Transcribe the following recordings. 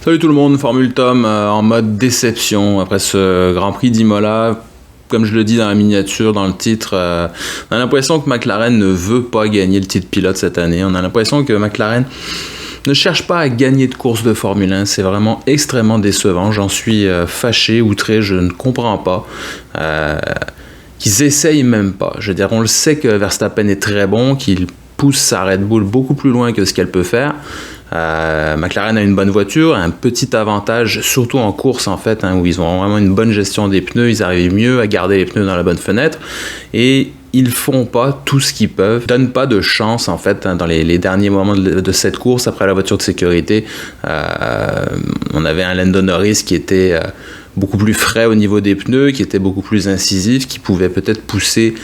Salut tout le monde, Formule Tom en mode déception après ce Grand Prix d'Imola. Comme je le dis dans la miniature, dans le titre, on a l'impression que McLaren ne veut pas gagner le titre pilote cette année. On a l'impression que McLaren ne cherche pas à gagner de course de Formule 1. C'est vraiment extrêmement décevant. J'en suis fâché, outré, je ne comprends pas. Qu'ils essayent même pas. Je veux dire, on le sait que Verstappen est très bon, qu'il pousse sa Red Bull beaucoup plus loin que ce qu'elle peut faire. McLaren a une bonne voiture, un petit avantage, surtout en course en fait, où ils ont vraiment une bonne gestion des pneus, ils arrivent mieux à garder les pneus dans la bonne fenêtre et ils font pas tout ce qu'ils peuvent, donnent pas de chance en fait dans les derniers moments de cette course après la voiture de sécurité. On avait un Lando Norris qui était beaucoup plus frais au niveau des pneus, qui était beaucoup plus incisif, qui pouvait peut-être pousser,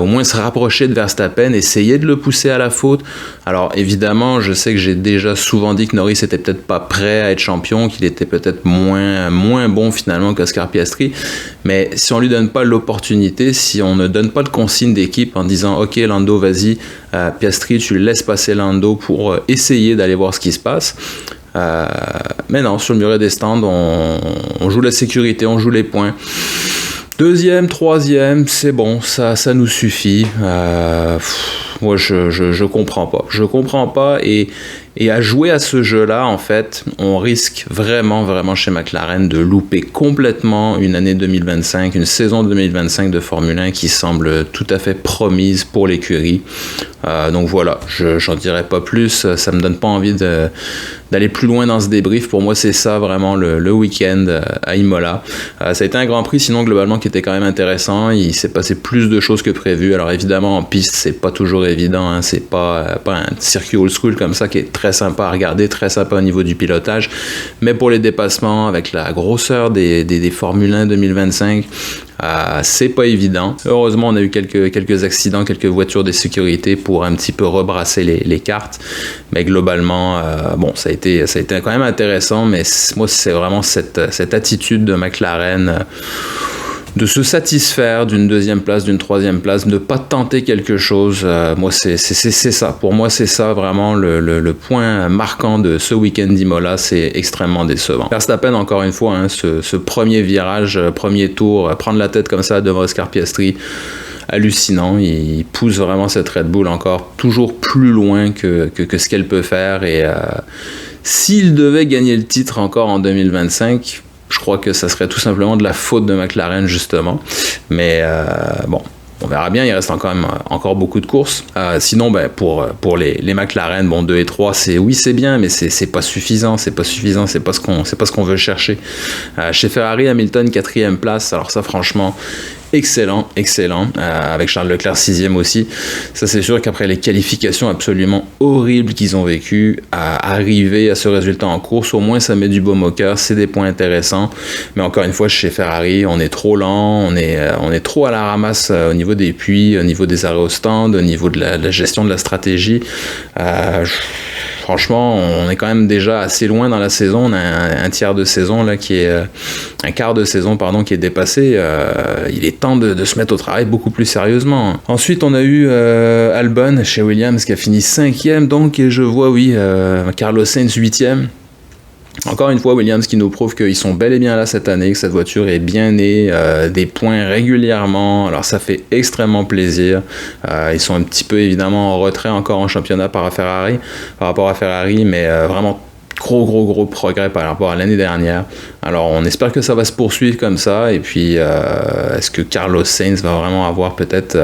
au moins se rapprocher de Verstappen, essayer de le pousser à la faute. Alors évidemment, je sais que j'ai déjà souvent dit que Norris était peut-être pas prêt à être champion, qu'il était peut-être moins bon finalement qu'Oscar Piastri, mais si on lui donne pas l'opportunité, si on ne donne pas de consigne d'équipe en disant ok Lando vas-y, Piastri tu laisses passer Lando pour essayer d'aller voir ce qui se passe. Mais non, sur le muret des stands, on joue la sécurité, on joue les points. Deuxième, troisième, c'est bon, ça nous suffit. Moi, je comprends pas. Je comprends pas et à jouer à ce jeu-là, en fait, on risque vraiment chez McLaren de louper complètement une année 2025, une saison 2025 de Formule 1 qui semble tout à fait promise pour l'écurie. Donc voilà, j'en dirai pas plus. Ça me donne pas envie d'aller plus loin dans ce débrief. Pour moi, c'est ça vraiment le week-end à Imola. Ça a été un Grand Prix, sinon globalement, qui était quand même intéressant. Il s'est passé plus de choses que prévu. Alors évidemment, en piste, c'est pas toujours évident. Hein. C'est pas un circuit old school comme ça qui est très sympa à regarder, très sympa au niveau du pilotage. Mais pour les dépassements, avec la grosseur des Formule 1 2025, c'est pas évident. Heureusement, on a eu quelques accidents, quelques voitures de sécurité pour un petit peu rebrasser les cartes. Mais globalement, ça a été quand même intéressant. Mais moi, c'est vraiment cette attitude de McLaren de se satisfaire d'une deuxième place, d'une troisième place, de ne pas tenter quelque chose. Moi, c'est ça. Pour moi, c'est ça vraiment le point marquant de ce week-end d'Imola. C'est extrêmement décevant. Verstappen, encore une fois, ce premier virage, premier tour, prendre la tête comme ça devant Oscar Piastri, hallucinant. Il pousse vraiment cette Red Bull encore toujours plus loin que ce qu'elle peut faire. Et s'il devait gagner le titre encore en 2025, je crois que ça serait tout simplement de la faute de McLaren, justement. Mais on verra bien, il reste encore beaucoup de courses. Sinon, pour les McLaren, 2 et 3, c'est bien, mais c'est pas suffisant, c'est pas ce qu'on veut chercher. Chez Ferrari, Hamilton, 4e place, alors ça, franchement, excellent, avec Charles Leclerc 6e aussi. Ça, c'est sûr qu'après les qualifications absolument horribles qu'ils ont vécues, arriver à ce résultat en course, au moins ça met du baume au cœur, c'est des points intéressants. Mais encore une fois, chez Ferrari, on est trop lent, on est trop à la ramasse au niveau des puits, au niveau des arrêts au stand, au niveau de la gestion de la stratégie. Franchement, on est quand même déjà assez loin dans la saison. On a un tiers de saison là un quart de saison qui est dépassé. Il est temps de se mettre au travail beaucoup plus sérieusement. Ensuite, on a eu Albon chez Williams qui a fini 5e donc, et je vois Carlos Sainz 8e. Encore une fois, Williams qui nous prouve qu'ils sont bel et bien là cette année, que cette voiture est bien née, des points régulièrement, alors ça fait extrêmement plaisir. Ils sont un petit peu évidemment en retrait encore en championnat par rapport à Ferrari, mais vraiment gros progrès par rapport à l'année dernière. Alors on espère que ça va se poursuivre comme ça, et puis est-ce que Carlos Sainz va vraiment avoir peut-être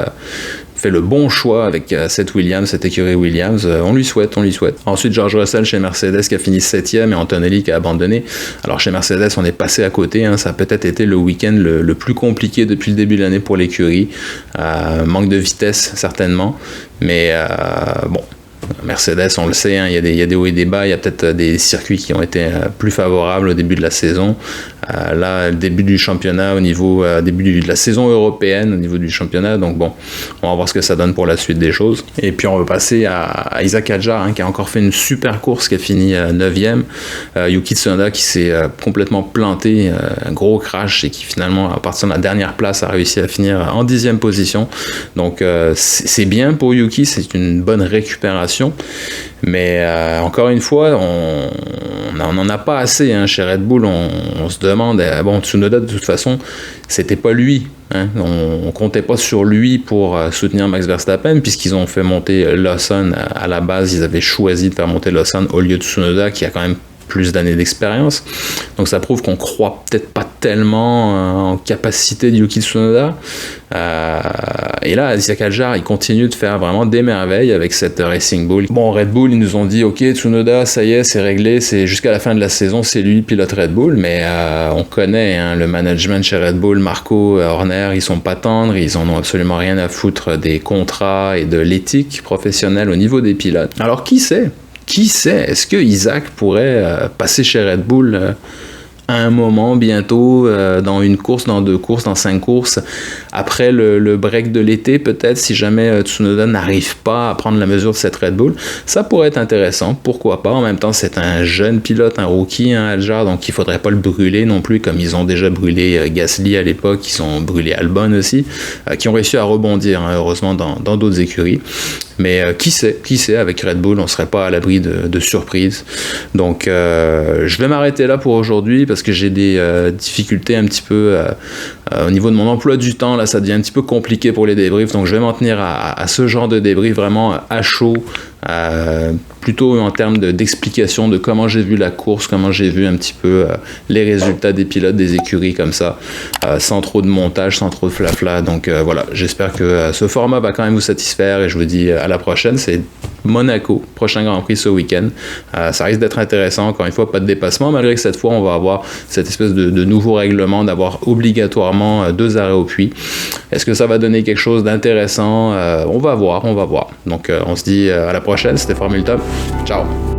fait le bon choix avec cette écurie Williams, on lui souhaite. Ensuite, George Russell chez Mercedes qui a fini 7e et Antonelli qui a abandonné. Alors chez Mercedes, on est passé à côté, ça a peut-être été le week-end le plus compliqué depuis le début de l'année pour l'écurie. Manque de vitesse certainement, mais Mercedes, on le sait, il y a des hauts et des bas, il y a peut-être des circuits qui ont été plus favorables au début de la saison. Là, le début du championnat, début de la saison européenne au niveau du championnat, donc on va voir ce que ça donne pour la suite des choses. Et puis on va passer à Isaac Hadjar, qui a encore fait une super course, qui a fini 9e. Yuki Tsunoda qui s'est complètement planté, un gros crash, et qui finalement, à partir de la dernière place, a réussi à finir en 10e position. Donc c'est bien pour Yuki, c'est une bonne récupération amélioration. Mais encore une fois, on n'en a pas assez chez Red Bull. On se demande, bon, Tsunoda, de toute façon, c'était pas lui. On comptait pas sur lui pour soutenir Max Verstappen, puisqu'ils ont fait monter Lawson. À la base, ils avaient choisi de faire monter Lawson au lieu de Tsunoda, qui a quand même plus d'années d'expérience. Donc ça prouve qu'on croit peut-être pas tellement en capacité de Yuki Tsunoda. Et là, Isaac Hadjar, il continue de faire vraiment des merveilles avec cette Racing Bull. Bon, Red Bull, ils nous ont dit, ok, Tsunoda, ça y est, c'est réglé, c'est jusqu'à la fin de la saison, c'est lui le pilote Red Bull, mais on connaît le management chez Red Bull, Marco, Horner, ils sont pas tendres, ils en ont absolument rien à foutre des contrats et de l'éthique professionnelle au niveau des pilotes. Alors qui sait? Qui sait? Est-ce que Isaac pourrait passer chez Red Bull à un moment, bientôt, dans une course, dans 2 courses, dans 5 courses, après le break de l'été, peut-être, si jamais Tsunoda n'arrive pas à prendre la mesure de cette Red Bull? Ça pourrait être intéressant, pourquoi pas. En même temps, c'est un jeune pilote, un rookie, Hadjar, donc il faudrait pas le brûler non plus, comme ils ont déjà brûlé Gasly à l'époque, ils ont brûlé Albon aussi, qui ont réussi à rebondir, heureusement, dans d'autres écuries. Mais qui sait, avec Red Bull, on ne serait pas à l'abri de surprises. Donc, je vais m'arrêter là pour aujourd'hui parce que j'ai des difficultés un petit peu au niveau de mon emploi du temps. Là, ça devient un petit peu compliqué pour les débriefs. Donc, je vais m'en tenir à ce genre de débrief vraiment à chaud, plutôt en termes d'explication de comment j'ai vu la course, comment j'ai vu un petit peu les résultats des pilotes, des écuries comme ça, sans trop de montage, sans trop de flafla. Donc voilà, j'espère que ce format va quand même vous satisfaire et je vous dis à la prochaine. C'est Monaco, prochain Grand Prix ce week-end. Ça risque d'être intéressant, encore une fois, pas de dépassement, malgré que cette fois on va avoir cette espèce de nouveau règlement d'avoir obligatoirement 2 arrêts au puits. Est-ce que ça va donner quelque chose d'intéressant? On va voir. Donc on se dit à la prochaine, c'était Formule Top. Ciao!